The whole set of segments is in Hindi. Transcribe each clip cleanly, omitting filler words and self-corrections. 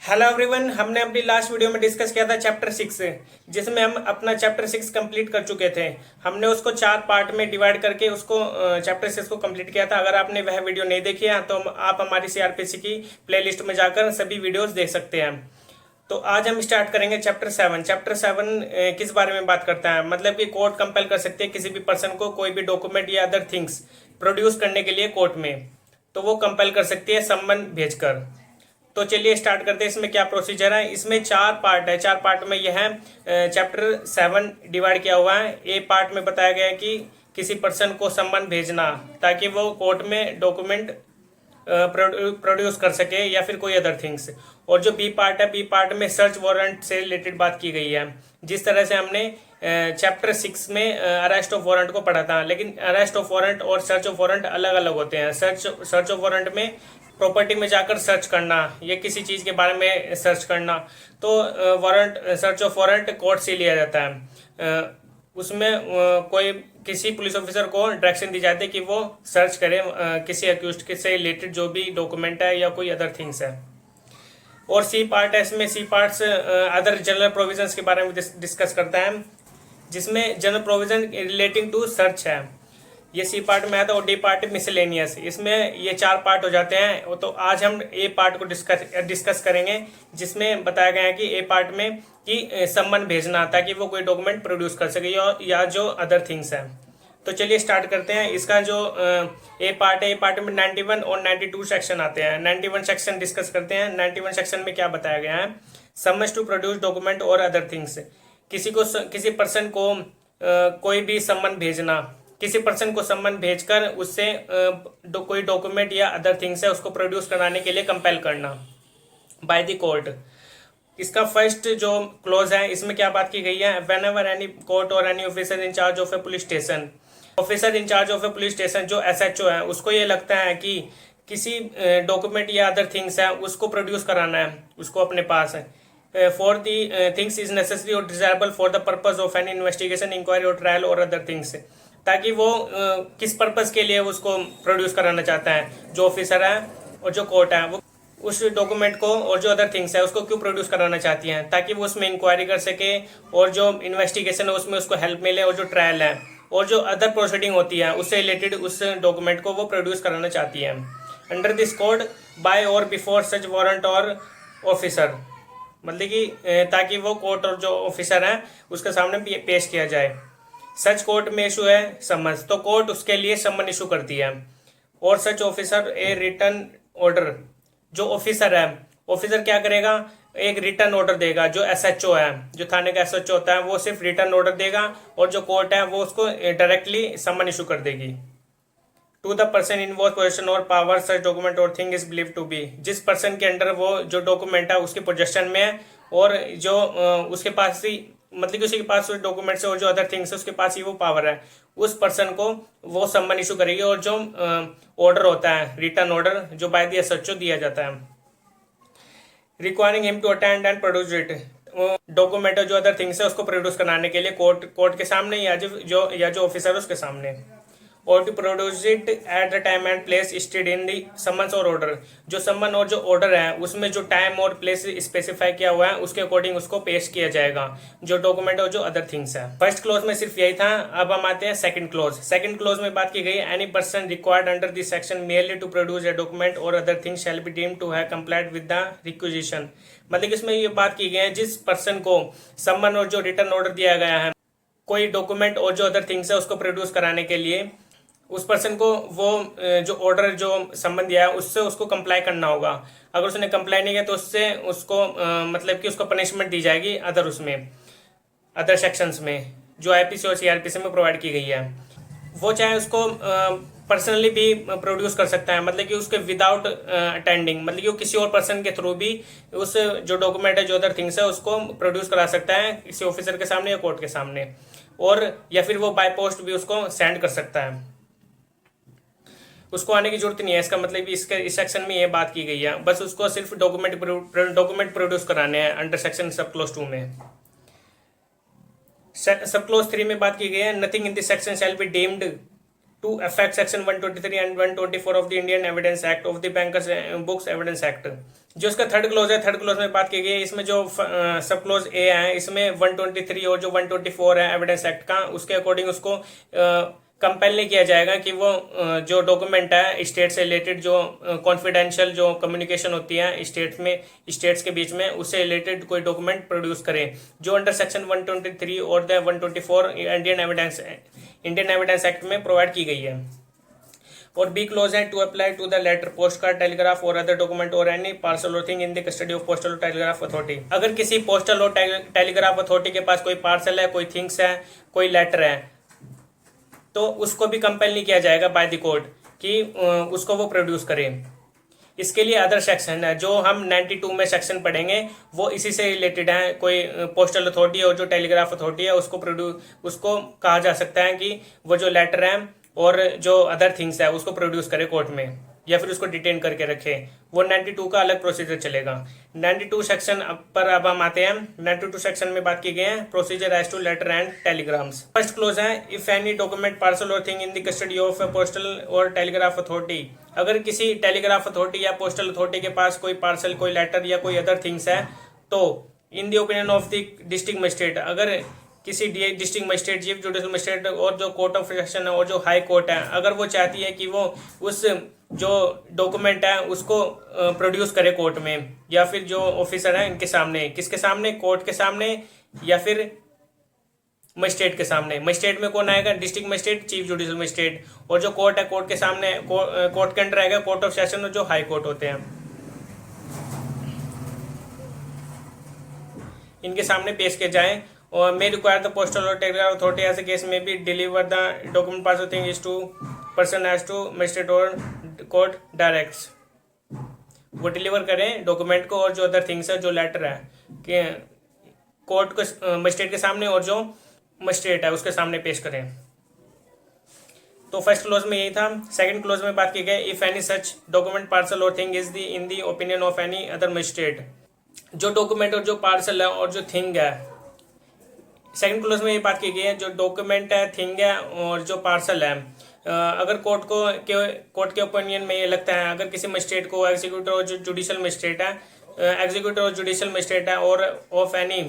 हेलो एवरीवन, हमने अपनी लास्ट वीडियो में डिस्कस किया था चैप्टर 6 जिसमें हम अपना चैप्टर 6 कंप्लीट कर चुके थे। हमने उसको 4 पार्ट में डिवाइड करके उसको चैप्टर 6 को कंप्लीट किया था। अगर आपने वह वीडियो नहीं देखी है तो आप हमारी सीआरपीसी की प्लेलिस्ट में जाकर सभी वीडियोस देख सकते हैं। तो आज हम स्टार्ट करेंगे चैप्टर 7। चैप्टर 7 किस बारे में बात करता है, मतलब कि कोर्ट कंपेल कर सकती है किसी भी पर्सन को कोई भी डॉक्यूमेंट या अदर थिंग्स प्रोड्यूस करने के लिए कोर्ट में, तो वो कंपेल कर सकती है सम्मन भेजकर। तो चलिए स्टार्ट करते हैं। इसमें क्या प्रोसीजर है। इसमें 4 पार्ट है। 4 पार्ट में यह चैप्टर 7 डिवाइड किया हुआ है। ए पार्ट में बताया गया है कि किसी पर्सन को सम्मन भेजना ताकि वो कोर्ट में डॉक्यूमेंट प्रोड्यूस कर सके या फिर कोई अदर थिंग्स। और जो बी पार्ट है, बी पार्ट में सर्च वारंट से रिलेटेड बात की गई है। जिस तरह से हमने चैप्टर 6 में अरेस्ट ऑफ वारंट को पढ़ा था, लेकिन अरेस्ट ऑफ वारंट और सर्च ऑफ वारंट अलग अलग होते हैं। सर्च ऑफ वारंट में प्रॉपर्टी में जाकर सर्च करना या किसी चीज के बारे में सर्च करना, तो warrant search of warrant court से लिया जाता है। उसमें कोई किसी पुलिस ऑफिसर को डायरेक्शन दी जाती है कि वो सर्च करे किसी अक्यूज्ड से रिलेटेड जो भी डॉक्यूमेंट है या कोई अदर थिंग्स है। और सी पार्ट है। इसमें C parts other general provisions के बारे में डिस्कस करता है, जिसमें general provision relating to search है, ये सी पार्ट में आता है। और डी पार्ट मिसलेनियस। इसमें ये 4 पार्ट हो जाते हैं। तो आज हम ए पार्ट को डिस्कस करेंगे, जिसमें बताया गया है कि ए पार्ट में कि सम्मन भेजना ताकि वो कोई डॉक्यूमेंट प्रोड्यूस कर सके या जो अदर थिंग्स है। तो चलिए स्टार्ट करते हैं। इसका जो ए पार्ट है, ए पार्ट में 91 और 92 सेक्शन आते हैं। 91 सेक्शन डिस्कस करते हैं। 91 सेक्शन में क्या बताया गया है। सम्मन्स टू प्रोड्यूस डॉक्यूमेंट और अदर थिंग्स। किसी पर्सन को कोई भी सम्मन भेजना, किसी पर्सन को सम्मन भेजकर उससे कोई डॉक्यूमेंट या अदर थिंग्स है उसको प्रोड्यूस कराने के लिए कंपेल करना बाय द कोर्ट। इसका फर्स्ट जो क्लोज है, इसमें क्या बात की गई है। वेन एवर एनी कोर्ट और any officer in charge of A police station, officer in charge of A police station जो एसएचओ है, उसको ये लगता है कि किसी डॉक्यूमेंट या अदर थिंग्स है उसको प्रोड्यूस कराना है उसको अपने पास है। For the things is necessary और desirable for the purpose of any investigation, inquiry और ट्रायल और अदर थिंग्स, ताकि वो किस पर्पस के लिए उसको प्रोड्यूस कराना चाहता है जो ऑफिसर है और जो कोर्ट है, वो उस डॉक्यूमेंट को और जो अदर थिंग्स है उसको क्यों प्रोड्यूस कराना चाहती हैं, ताकि वो उसमें इंक्वायरी कर सके और जो इन्वेस्टिगेशन है उसमें उसको हेल्प मिले, और जो ट्रायल है और जो अदर प्रोसीडिंग होती है उससे रिलेटेड उस डॉक्यूमेंट को वो प्रोड्यूस कराना चाहती है। अंडर दिस कोड बाय और बिफोर सच वारंट और ऑफिसर, मतलब कि ताकि वो कोर्ट और जो ऑफिसर है उसके सामने पेश किया जाए। सच कोर्ट में इशू है समन्स, तो कोर्ट उसके लिए सम्मन इशू करती है। और सच ऑफिसर ए रिटर्न ऑर्डर, जो ऑफिसर है, ऑफिसर क्या करेगा, एक रिटर्न ऑर्डर देगा। जो एसएचओ है, जो थाने का एसएचओ होता है, वो सिर्फ रिटर्न ऑर्डर देगा और जो कोर्ट है वो उसको डायरेक्टली सम्मन इशू कर देगी। To the person involve possession और पावर सच डॉक्यूमेंट और thing is believe to be, जिस पर्सन के अंडर वो जो डॉक्यूमेंट है उसके पोजेशन में है और जो उसके पास ही, मतलब कि उसी के पास डॉक्यूमेंट्स और जो अदर थिंग्स है उसके पास ही वो पावर है, उस पर्सन को वो सम्मन इशू करेगी। और जो ऑर्डर होता है, रिटर्न ऑर्डर जो बाय द एसएचओ दिया जाता है, requiring him to attend and produce it, document जो अदर थिंग्स है उसको प्रोड्यूस कराने के लिए कोर्ट के सामने या जो ऑफिसर उसके सामने, और to produce it at the time and place stated in the summons और ऑर्डर, जो सम्मन और जो ऑर्डर है उसमें जो टाइम और प्लेस स्पेसिफाई किया हुआ है उसके अकॉर्डिंग उसको पेश किया जाएगा, जो डॉक्यूमेंट और जो अदर थिंग्स है। फर्स्ट क्लोज में सिर्फ यही था। अब हम आते हैं सेकंड क्लोज। सेकंड क्लोज में बात की गई, any person required under this section merely to produce a document और other things shall be deemed to have complied with the requisition, मतलब कि इसमें ये बात की गई है जिस पर्सन को सम्मन और जो रिटर्न ऑर्डर दिया गया है कोई डॉक्यूमेंट और जो अदर थिंग्स है उसको प्रोड्यूस कराने के लिए, उस पर्सन को वो जो ऑर्डर जो सम्मन दिया है उससे उसको कंप्लाई करना होगा। अगर उसने कंप्लाई नहीं किया तो उससे उसको मतलब कि उसको पनिशमेंट दी जाएगी अदर सेक्शंस में जो आईपीसी और सीआरपीसी में प्रोवाइड की गई है। वो चाहे उसको पर्सनली भी प्रोड्यूस कर सकता है, मतलब कि उसके विदाउट अटेंडिंग, मतलब कि वो किसी और पर्सन के थ्रू भी उस जो डॉक्यूमेंट है जो अदर थिंग्स है उसको प्रोड्यूस करा सकता है किसी ऑफिसर के सामने या कोर्ट के सामने, और या फिर वो बाय पोस्ट भी उसको सेंड कर सकता है। उसको आने की जरूरत नहीं है। इसका मतलब इस सेक्शन में ये बात की गई है, बस उसको सिर्फ डॉक्यूमेंट प्रोड्यूस कराने हैं अंडर सेक्शन सब क्लोज 2 में। सब क्लोज 3 में बात की गई है, nothing in this section shall be deemed to affect section 123 and 124 of the Indian evidence act of the bankers books evidence act. जो इसका थर्ड क्लोज है, थर्ड क्लोज में बात की गई है, इसमें जो सब क्लोज ए है इसमें 123 और जो 124 है एविडेंस एक्ट का, उसके अकॉर्डिंग उसको कंपेल नहीं किया जाएगा कि वो जो डॉक्यूमेंट है स्टेट से रिलेटेड, जो कॉन्फिडेंशियल जो कम्युनिकेशन होती है स्टेट्स के बीच में, उससे रिलेटेड कोई डॉक्यूमेंट प्रोड्यूस करे, जो अंडर सेक्शन 123 और द 124 इंडियन एविडेंस एक्ट में प्रोवाइड की गई है। और बी क्लोज है, to apply to the letter, post card, telegraph और अदर डॉक्यूमेंट और एनी पार्सल और thing in the custody of postal और टेलीग्राफ अथॉरिटी। अगर किसी पोस्टल और टेलीग्राफ अथॉरिटी के पास कोई पार्सल है, कोई थिंग्स है, कोई लेटर है, तो उसको भी कंपेल नहीं किया जाएगा बाय द कोर्ट कि उसको वो प्रोड्यूस करें। इसके लिए अदर सेक्शन है, जो हम 92 में सेक्शन पढ़ेंगे वो इसी से रिलेटेड है। कोई पोस्टल अथॉरिटी और जो टेलीग्राफ अथॉरिटी है उसको कहा जा सकता है कि वो जो लेटर है और जो अदर थिंग्स है उसको प्रोड्यूस करे कोर्ट में, या फिर उसको डिटेन करके रखे। वो 92 का अलग प्रोसीजर चलेगा। 92 सेक्शन पर अब हम आते हैं। 92 सेक्शन में बात की गई है procedure as to letter and telegrams. First clause है, इफ एनी डॉक्यूमेंट, पार्सल और thing in the custody of postal और टेलीग्राफ अथॉरिटी। अगर किसी टेलीग्राफ अथॉरिटी या पोस्टल अथॉरिटी के पास कोई पार्सल, कोई लेटर या कोई अदर थिंग्स है, तो इन the opinion of the district magistrate, अगर किसी district magistrate, chief judicial magistrate और जो कोर्ट ऑफ सेशन है और जो हाई कोर्ट है, अगर वो चाहती है कि वो उस जो डॉक्यूमेंट है उसको प्रोड्यूस करे कोर्ट में, या फिर जो ऑफिसर है इनके सामने, किसके सामने, कोर्ट के सामने या फिर मजिस्ट्रेट के सामने। मजिस्ट्रेट में कौन आएगा, district magistrate, chief judicial magistrate, और जो कोर्ट है कोर्ट के सामने, कोर्ट के अंडर आएगा कोर्ट ऑफ सेशन और जो हाई कोर्ट होते हैं, इनके सामने पेश किए जाए। और मे रिक्वायर द पोस्टल और telegraph authority as a case may be deliver the document parcel thing is to person as to magistrate और कोर्ट डायरेक्ट्स। वो डिलीवर करें डॉक्यूमेंट को और जो अदर थिंग्स है, जो लेटर है, कि कोर्ट को मजिस्ट्रेट के सामने और जो मजिस्ट्रेट है उसके सामने पेश करें। तो फर्स्ट क्लोज में यही था। सेकंड क्लोज में बात की गई, if any such document, parcel और thing is the in the opinion of any other magistrate. जो डॉक्यूमेंट और जो पार्सल है और जो थिंग है, सेकंड क्लोज में ये बात की गई है, जो डॉक्यूमेंट है, थिंग है और जो पार्सल है, अगर कोर्ट के ओपिनियन में ये लगता है, अगर किसी मजिस्ट्रेट को, एग्जीक्यूटिव और जो जुडिशियल मजिस्ट्रेट है, एग्जीक्यूटिव और जुडिशियल मजिस्ट्रेट है, और of any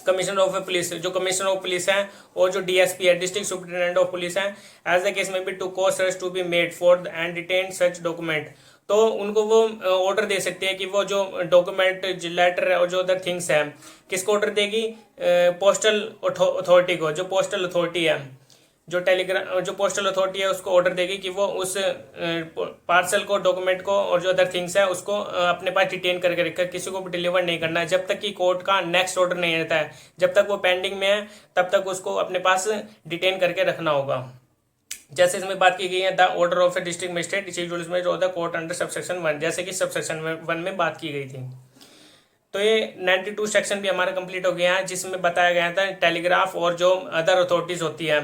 commissioner of police, जो कमिश्नर ऑफ पुलिस है, और जो डीएसपी है, डिस्ट्रिक्ट सुपरिटेंडेंट ऑफ पुलिस है, as the case may be to cause search to be made for and detain such document. तो उनको वो ऑर्डर दे सकते हैं कि वो जो डॉक्यूमेंट, लेटर और जो अदर थिंग्स है, किसको ऑर्डर देगी, पोस्टल अथॉरिटी को। जो पोस्टल अथॉरिटी है, जो पोस्टल अथॉरिटी है उसको ऑर्डर देगी कि वो उस पार्सल को, डॉक्यूमेंट को और जो अदर थिंग्स है उसको अपने पास डिटेन करके रखकर किसी को भी डिलीवर नहीं करना है, जब तक कि कोर्ट का नेक्स्ट ऑर्डर नहीं रहता है। जब तक वो पेंडिंग में है तब तक उसको अपने पास डिटेन करके रखना होगा। जैसे इसमें बात की गई है, the order of A district magistrate, chief judicial magistrate of the court under subsection 1, जैसे कि सबसेक्शन 1 में बात की गई थी। तो ये 92 सेक्शन भी हमारा कंप्लीट हो गया है, जिसमें बताया गया था टेलीग्राफ और जो अदर अथॉरिटीज होती है,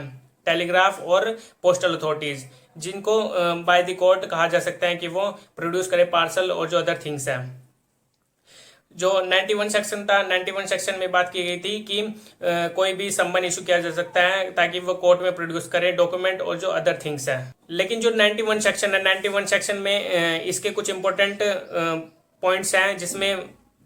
टेलीग्राफ और पोस्टल अथॉरिटीज, जिनको बाय द कोर्ट कहा जा सकता है कि वो प्रोड्यूस करे पार्सल और जो अदर थिंग्स है। जो 91 सेक्शन था, 91 सेक्शन में बात की गई थी कि कोई भी सम्मन इशू किया जा सकता है ताकि वो कोर्ट में प्रोड्यूस करे डॉक्यूमेंट और जो अदर थिंग्स है। लेकिन जो 91 सेक्शन है, 91 सेक्शन में इसके कुछ इंपॉर्टेंट पॉइंट्स हैं, जिसमें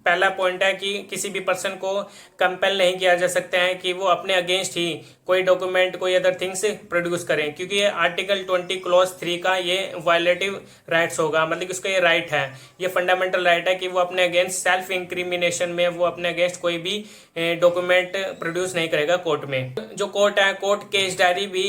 पहला पॉइंट है कि किसी भी पर्सन को कंपेल नहीं किया जा सकता है कि वो अपने अगेंस्ट ही कोई डॉक्यूमेंट, कोई अदर थिंग्स प्रोड्यूस करें, क्योंकि ये आर्टिकल 20 क्लॉज 3 का ये वायलेटिव राइट्स होगा। मतलब कि उसका ये राइट है, ये फंडामेंटल राइट है कि वो अपने अगेंस्ट सेल्फ इंक्रिमिनेशन में वो अपने अगेंस्ट कोई भी डॉक्यूमेंट प्रोड्यूस नहीं करेगा कोर्ट में। जो कोर्ट है, कोर्ट केस डायरी भी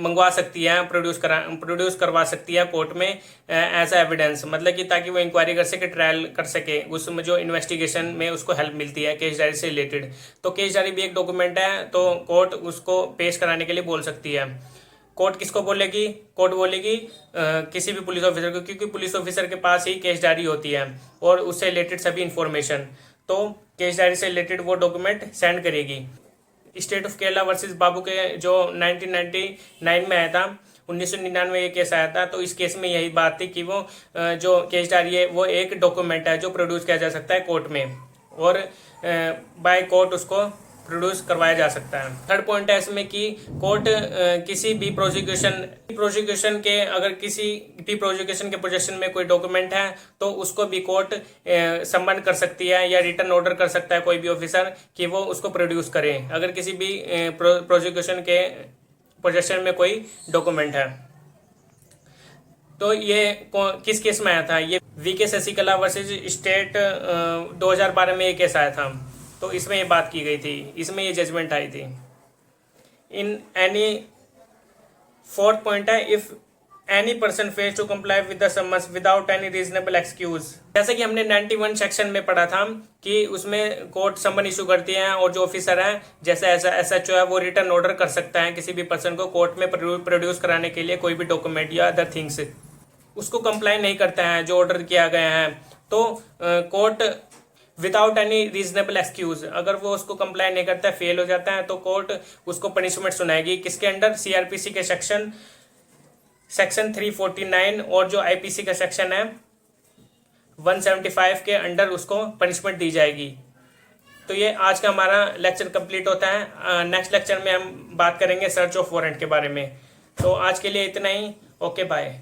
मंगवा सकती है, प्रोड्यूस करवा सकती है कोर्ट में एज एविडेंस, मतलब कि ताकि वो इंक्वायरी कर सके, ट्रायल कर सके, उसमें जो इन्वेस्टिगेशन में उसको हेल्प मिलती है केस डायरी से रिलेटेड। तो केस डायरी भी एक डॉक्यूमेंट है, तो कोर्ट उसको पेश कराने के लिए बोल सकती है। कोर्ट किसको बोलेगी? कोर्ट बोलेगी किसी भी पुलिस ऑफिसर को, क्योंकि पुलिस ऑफिसर के पास ही केस डायरी होती है और उससे रिलेटेड सभी इंफॉर्मेशन, तो केस डायरी से रिलेटेड वो डॉक्यूमेंट सेंड करेगी। स्टेट ऑफ केरला वर्सेस बाबू के जो 1999 में आया था, 1999 में ये केस आया था, तो इस केस में यही बात थी कि वो जो केस डायरी है वो एक डॉक्यूमेंट है जो प्रोड्यूस किया जा सकता है कोर्ट में, और बाय कोर्ट उसको प्रोड्यूस करवाया जा सकता है। थर्ड पॉइंट है इसमें कि कोर्ट किसी भी प्रोसिक्यूशन के अगर किसी भी प्रोसिक्यूशन के पोजीशन में कोई डॉक्यूमेंट है तो उसको भी कोर्ट सम्मन कर सकती है या रिटर्न ऑर्डर कर सकता है कोई भी ऑफिसर कि वो उसको प्रोड्यूस करे अगर किसी भी प्रोसिक्यूशन के पोजीशन में कोई डॉक्यूमेंट है। तो ये किस केस में आया था? ये वीके शशिकला वर्सेज स्टेट 2012 में ये केस आया था। तो इसमें ये बात की गई थी, इसमें ये जजमेंट आई थी। इन एनी फोर्थ पॉइंट है, if any person fails to comply with the summons without any reasonable excuse. जैसे कि हमने 91 सेक्शन में पढ़ा था कि उसमें कोर्ट समन इशू करती है और जो ऑफिसर है जैसे एसएचओ है वो रिटर्न ऑर्डर कर सकता है किसी भी पर्सन को कोर्ट में प्रोड्यूस कराने के लिए कोई भी डॉक्यूमेंट या अदर थिंग्स। उसको कंप्लाई नहीं करता है जो ऑर्डर किया गया है तो court without any reasonable excuse, अगर वो उसको कंप्लाई नहीं करता है, फेल हो जाता है, तो कोर्ट उसको पनिशमेंट सुनाएगी। किसके अंडर? सीआरपीसी के सेक्शन 349 और जो आईपीसी का सेक्शन है 175 के अंडर उसको पनिशमेंट दी जाएगी। तो ये आज का हमारा लेक्चर कंप्लीट होता है। नेक्स्ट लेक्चर में हम बात करेंगे सर्च ऑफ वारंट के बारे में। तो आज के लिए इतना ही। Okay, bye.